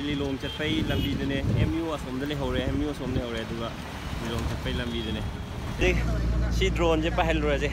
Lilong Chatpay Lambidene, MU from the Hore, MU from the Hore, Lilong Chatpay Lambidene. She drone Japahel Rose.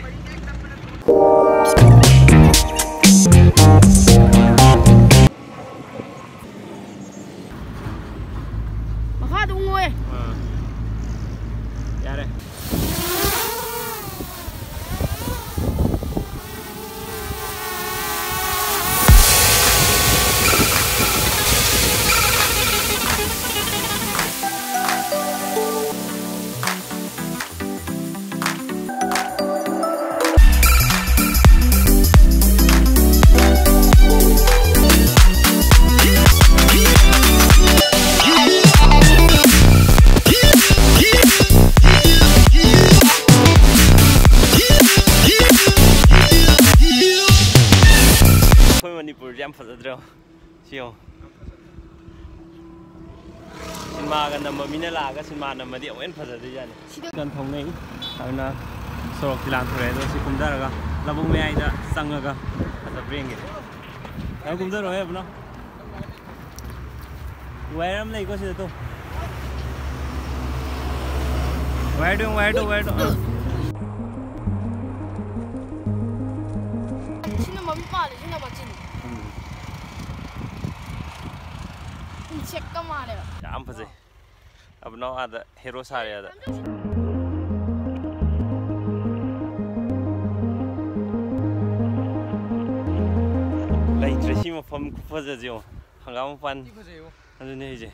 Manipur jam fazadro siyo sinma ga number mina la ga sinma number di awen fazadu jani kan thongnei ana sorok tilan thore do si kumdar ga labung me ai da sanga ga ata bringe ai kumdar hoye apna wairam lai ko si to where do sinam mami pale sinam machin check ka mare am phaje ab no ada hero sare ada lai treshi ma pham ku phaje jo hangam pan adu ne je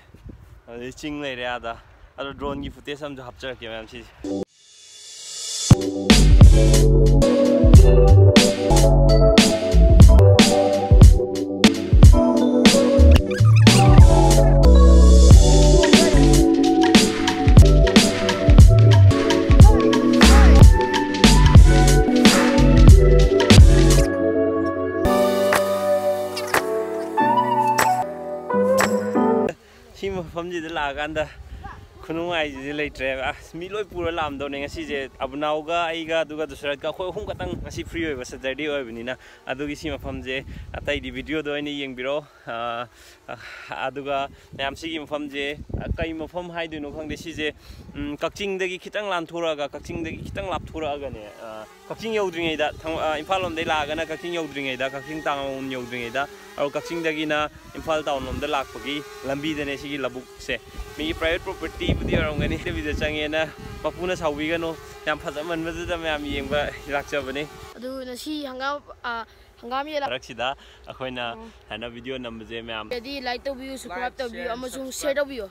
adu ching lai re ada adu drone gi footage sam jo hapchar ke mam si Famji de la ganda khunung ai ji leitre mi loi pura lam do ne ngasi je abnau ga ai ga duga Dusarat ga khoi hum katang ngasi free oi ba Saturday oi binina adugi si mafam je atai di video do ni yengbiro aduga yam si gi mafam je kai mafam hai du no khang de si je kakching de gi khitang lam thura ga kakching de gi khitang lap thura ga ne kakching yodring ai da imphal lom de la ga na kakching yodring ai da kakching tang yodring ai da aru kakching de gi na imphal town lom de lak pagi lambi de ne si gi labuk se mi private property budi arongani de video changena mapuna sawi ga no yam phajaman ma da yam yengba lakchabani adu na si hangam ye raksida akoina hana video number je ma'am jadi like to view subscribe to view amasung share to view